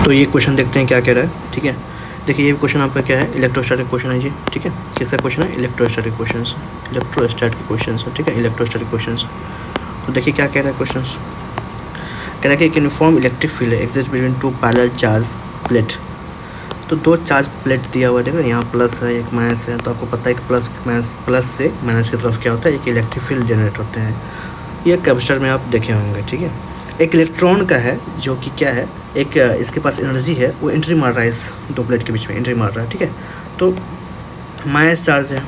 तो ये क्वेश्चन देखते हैं क्या कह रहा है। ठीक है, देखिए ये क्वेश्चन आपका क्या है, इलेक्ट्रोस्टैटिक क्वेश्चन है जी। ठीक है, किसका क्वेश्चन है, इलेक्ट्रोस्टैटिक क्वेश्चन, इलेक्ट्रोस्टैटिक क्वेश्चन है। ठीक है, इलेक्ट्रोस्टैटिक क्वेश्चन। तो देखिए क्या कह रहा है क्वेश्चन, कह रहा है कि एक uniform electric field exist between two parallel charge plate. तो दो चार्ज प्लेट दिया हुआ है, देखो यहाँ प्लस है एक माइनस है। तो आपको पता है कि प्लस से माइनस की तरफ क्या होता है, एक इलेक्ट्रिक फील्ड जनरेट होते हैं। ये कैपेसिटर में आप देखे होंगे। ठीक है, एक इलेक्ट्रॉन का है जो कि क्या है, एक इसके पास एनर्जी है, वो एंट्री मार रहा है, इस दो प्लेट के बीच में एंट्री मार रहा है। ठीक है, तो माइनस चार्ज है,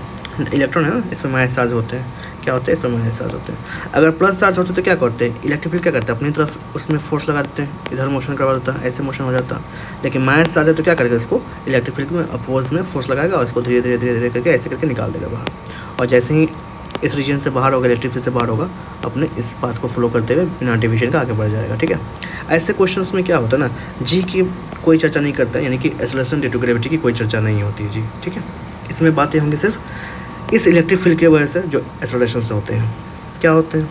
इलेक्ट्रॉन है ना, इसमें माइनस चार्ज होते हैं। क्या होते हैं, इस पर माइनस चार्ज होते हैं। अगर प्लस चार्ज होते तो क्या करते हैं, इलेक्ट्रिक फील्ड क्या करते हैं, अपनी तरफ उसमें फोर्स लगा देते हैं, इधर मोशन करवा देता है, ऐसे मोशन हो जाता है। लेकिन माइनस चार्ज है तो क्या करेगा, इसको इलेक्ट्रिक फील्ड में अपोज में फोर्स लगाएगा और इसको धीरे धीरे धीरे धीरे करके ऐसे करके निकाल देगा बाहर। और जैसे ही इस रीजन से बाहर होगा, इलेक्ट्रिक फील्ड से बाहर होगा, अपने इस बात को फॉलो करते हुए बिना डिवीजन का आगे बढ़ जाएगा। ठीक है, ऐसे क्वेश्चंस में क्या होता है ना, जी की कोई चर्चा नहीं करता, यानी कि एक्सेलरेशन ड्यू टू ग्रेविटी की कोई चर्चा नहीं होती है जी। ठीक है, इसमें बातें होंगी सिर्फ इस इलेक्ट्रिक फील्ड की वजह से जो एक्सेलरेशन से होते हैं। क्या होते हैं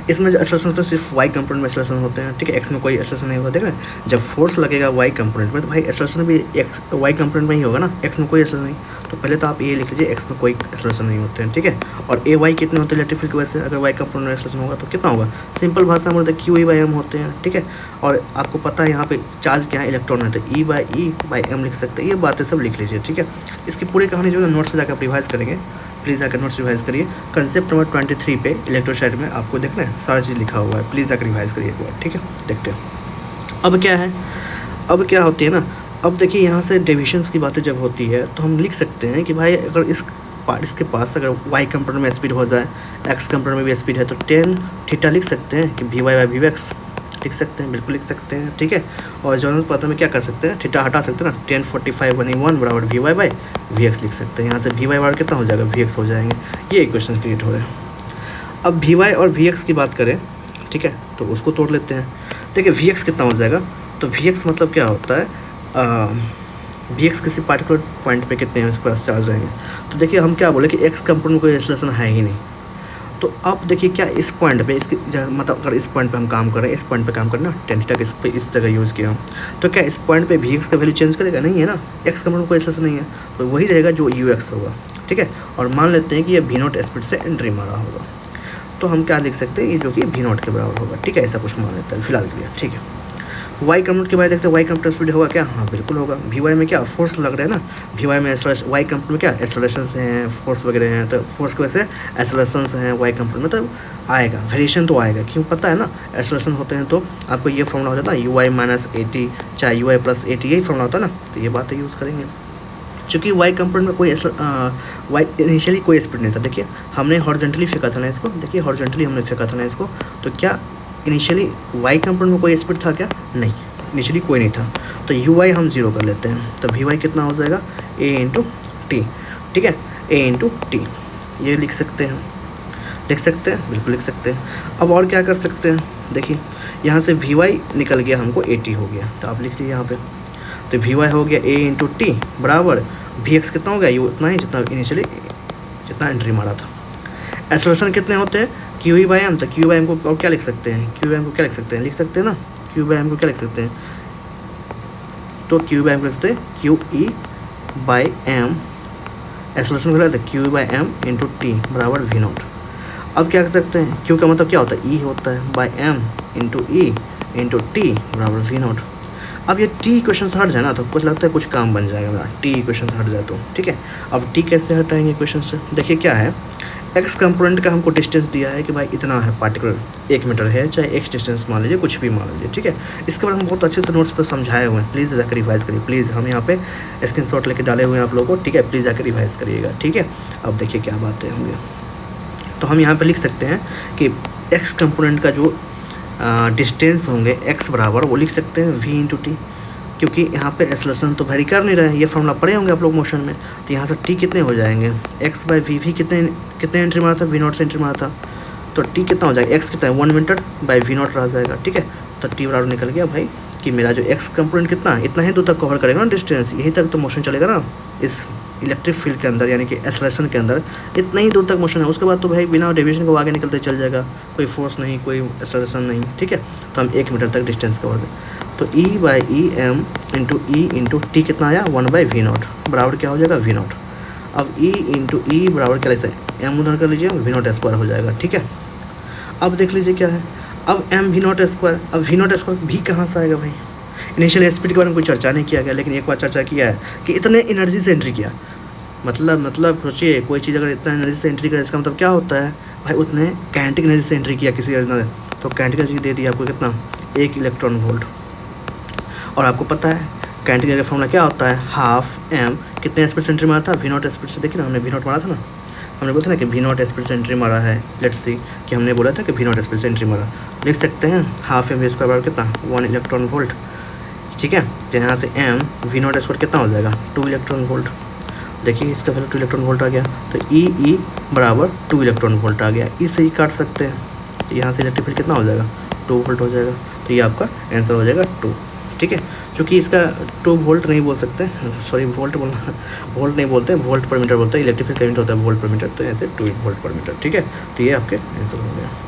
इसमें जो एक्सेलरेशन होते हैं, सिर्फ वाई कंपोनेंट में एक्सेलरेशन होते हैं। ठीक है, एक्स में कोई एक्सेलरेशन नहीं होगा। देखा, जब फोर्स लगेगा वाई कंपोनेंट में तो भाई एक्सेलरेशन भी एक्स वाई कंपोनेंट में ही होगा ना, एक्स में कोई एक्सेलरेशन नहीं। तो पहले तो आप ये लिख लीजिए, एक्स में कोई एक्सेलरेशन नहीं होते हैं। ठीक है, और ए वाई कितने होते हैं इलेक्ट्रिक फील्ड की वजह से, अगर वाई कंपोनेंट में एक्सेलरेशन होगा तो कितना होगा, सिंपल भाषा में बोलते हैं क्यू ई बाई एम होते हैं। ठीक है, और आपको पता है यहाँ पे चार्ज क्या है, इलेक्ट्रॉन है, तो ई बाई एम लिख सकते हैं। ये बातें सब लिख लीजिए। ठीक है, इसकी पूरी कहानी जो है नोट्स में जाकर आप रिवाइज करेंगे, प्लीज़ आकर नोट्स रिवाइज करिए। कंसेप्ट नंबर 23 पे इलेक्ट्रोस्टैटिक में आपको देखना है, सारा चीज़ लिखा हुआ है, प्लीज़ आकर रिवाइज करिए एक बार। ठीक है, देखते हैं अब क्या है, अब क्या होती है ना। अब देखिए यहाँ से डेविएशंस की बातें जब होती है तो हम लिख सकते हैं कि भाई अगर इसके पास अगर वाई कंपोनेंट में स्पीड हो जाए, एक्स कंपोनेंट में भी स्पीड है, तो टेन थीटा लिख सकते हैं कि V Y by V X लिख सकते हैं, बिल्कुल लिख सकते हैं। ठीक है, और जनरल पता में क्या कर सकते हैं, थीटा हटा सकते हैं ना, 1045 बनी 1 बराबर V Y by V X लिख सकते हैं। यहाँ से वी वाई बराबर कितना हो जाएगा, वी एक्स हो जाएंगे। ये इक्वेशन क्रिएट हो रहे हैं। अब वी वाई और वी एक्स की बात करें, ठीक है, तो उसको तोड़ लेते हैं। देखिए वी एक्स कितना हो जाएगा, तो वी एक्स मतलब क्या होता है, वी एक्स किसी पार्टिकुलर पॉइंट पे कितने हैं उसके पास चार्ज रहेंगे। तो देखिए हम क्या बोले कि एक्स कंपोनेंट में कोई एक्सेलरेशन है ही नहीं। तो अब देखिए क्या इस पॉइंट पे, इसकी मतलब अगर इस पॉइंट पे हम काम कर रहे हैं, इस पॉइंट पे काम करना, टेन थीटा इस पे इस जगह यूज़ किया हम, तो क्या इस पॉइंट पे वी एक्स का वैल्यू चेंज करेगा, नहीं है ना, एक्स कंपोनेंट में कोई एक्सेलरेशन नहीं है, तो वही रहेगा जो यू एक्स होगा। ठीक है, और मान लेते हैं कि ये वी नॉट स्पीड से एंट्री मारा होगा, तो हम क्या लिख सकते हैं, ये जो कि वी नॉट के बराबर होगा। ठीक है, ऐसा कुछ मान लेते हैं फिलहाल के लिए। ठीक है, वाई कंपोनेंट के बारे देखते हैं, वाई कंपोनेंट स्पीड होगा क्या, हाँ बिल्कुल होगा। वी वाई में क्या फोर्स लग रहा है ना, वी वाई में वाई कंपोनेंट में क्या एक्सेलरेशन हैं, फोर्स वगैरह हैं, तो फोर्स की वजह से एक्सेलरेशन हैं वाई कंपोनेंट में, तो आएगा वेरिएशन तो आएगा, क्यों पता है ना, एक्सेलरेशन होते हैं तो आपको ये फॉर्मूला हो जाता है, यू वाई माइनस 80 चाहे यू वाई प्लस 80, यही फॉर्मूला होता है ना, तो ये बात यूज़ करेंगे। चूँकि वाई कंपोनेंट में कोई वाई इनिशियली कोई स्पीड नहीं था। देखिए हमने हॉरिजॉन्टली फेंका था ना इसको, देखिए हॉरिजॉन्टली हमने फेंका था ना इसको, तो क्या इनिशियली वाई कंपोनेंट में कोई स्पीड था क्या, नहीं, इनिशियली कोई नहीं था। तो यू वाई हम जीरो कर लेते हैं, तो वी वाई कितना हो जाएगा, ए इंटू टी। ठीक है, ए इंटू टी, ये लिख सकते हैं, लिख सकते हैं, बिल्कुल लिख सकते हैं। अब और क्या कर सकते हैं, देखिए यहाँ से वी वाई निकल गया, हमको ए टी हो गया, तो आप लिख लीजिए यहाँ पे, तो वी वाई हो गया ए इंटू टी बराबर वी एक्स कितना हो गया, यू उतना ही जितना इनिशियली जितना एंट्री मारा था। एक्सेलरेशन कितने होते हैं, क्यू ई बाई एम, तो क्यू बाई एम को और क्या लिख सकते हैं, क्यू बाई एम को क्या लिख सकते हैं, लिख सकते हैं ना, क्यू बाई एम को क्या लिख सकते हैं, तो क्यू बाई एम को लिख सकते हैं Q E by M, acceleration को लिखते हैं Q by M into T बराबर वी नॉट। अब क्या कर सकते हैं, क्यू का मतलब क्या होता है, ई होता है, by M into E into T बराबर वी नॉट। अब ये टी इक्वेशन हट जाए ना तो कुछ लगता है कुछ काम बन जाएगा मेरा, टी इक्वेशन हट जाए तो। ठीक है, अब टी कैसे हटाएंगे इक्वेशन से, देखिए क्या है, एक्स कंपोनेंट का हमको डिस्टेंस दिया है कि भाई इतना है पार्टिकुलर 1 मीटर है, चाहे एक्स डिस्टेंस मान लीजिए, कुछ भी मान लीजिए। ठीक है, इसके बारे में बहुत अच्छे से नोट्स पर समझाए हुए हैं, प्लीज़ जाकर रिवाइज करिए, प्लीज़ हम यहाँ पे स्क्रीनशॉट लेके डाले हुए हैं आप लोगों को। ठीक है, प्लीज़ जाकर रिवाइज करिएगा। ठीक है, अब देखिए क्या बातें होंगी, तो हम यहाँ पर लिख सकते हैं कि एक्स कंपोनेंट का जो डिस्टेंस होंगे एक्स बराबर, वो लिख सकते हैं वी इंटू टी, क्योंकि यहाँ पे एक्सेलरेशन तो वेरी कर नहीं रहे हैं, ये फॉर्मूला पढ़े होंगे आप लोग मोशन में, तो यहाँ से टी कितने हो जाएंगे, एक्स बाई वी कितने एंट्री मारा था, वी नॉट से एंट्री मारा था, तो टी कितना हो जाएगा, एक्स कितना है 1 मीटर बाई वी नॉट रह जाएगा। ठीक है, तो टी बराबर निकल गया भाई कि मेरा जो एक्स कंपोनेंट कितना है, इतना ही दूर तक कवर करेगा ना डिस्टेंस, यही तक तो मोशन चलेगा ना इस इलेक्ट्रिक फील्ड के अंदर, यानी कि एक्सेलरेशन के अंदर इतना ही दूर तक मोशन है, उसके बाद तो भाई बिना डेविएशन को आगे निकलते चल जाएगा, कोई फोर्स नहीं, कोई एक्सेलरेशन नहीं। ठीक है, तो हम 1 मीटर तक डिस्टेंस कवर दें, तो E/E_m into E into T कितना आया 1/V0 बराबर क्या हो जाएगा V0। अब E इंटू ई बराबर क्या लिखते हैं m उधर कर लीजिए V0 स्क्वायर हो जाएगा, ठीक है। अब देख लीजिए क्या है, अब m V0 स्क्वायर, अब V0 स्क्वायर भी कहाँ से आएगा भाई। इनिशियल स्पीड के बारे में कोई चर्चा नहीं किया गया, लेकिन एक बार चर्चा किया है कि इतने एनर्जी से एंट्री किया, मतलब सोचिए कोई चीज़ अगर इतना एनर्जी से एंट्री करे इसका मतलब क्या होता है भाई, उतने काइनेटिक एनर्जी से एंट्री किया किसी एनर्जी, तो काइनेटिक एनर्जी दे दिया आपको कितना 1 इलेक्ट्रॉन वोल्ट। और आपको पता है काइनेटिक एनर्जी का फॉर्मूला क्या होता है, हाफ m कितने स्पीड से एंट्री मारा था V0 स्पीड से। देखिए ना हमने V0 मारा था ना, हमने बोला था ना कि V0 स्पीड से एंट्री मारा है। लेट्स सी कि हमने बोला था कि V0 स्पीड से एंट्री मारा, लिख सकते हैं हाफ m स्क्वायर बराबर कितना 1 इलेक्ट्रॉन वोल्ट, ठीक है। तो यहाँ से m V0 स्क्वायर कितना हो जाएगा 2 इलेक्ट्रॉन वोल्ट। देखिए इसका वैल्यू 2 इलेक्ट्रॉन वोल्ट आ गया, तो ई बराबर 2 इलेक्ट्रॉन वोल्ट आ गया। इससे ही काट सकते हैं, तो यहाँ से इलेक्ट्रिक फील्ड कितना हो जाएगा 2 वोल्ट हो जाएगा। तो ये आपका आंसर हो जाएगा 2, ठीक है। चूँकि इसका 2 वोल्ट नहीं बोल सकते, सॉरी वोल्ट बोलना, वोल्ट नहीं बोलते, वोल्ट पर मीटर बोलते हैं, इलेक्ट्रिक फील्ड करंट होता है वोल्ट पर मीटर, तो ऐसे 2 वोल्ट पर मीटर, ठीक है। तो ये आपके आंसर हो गया।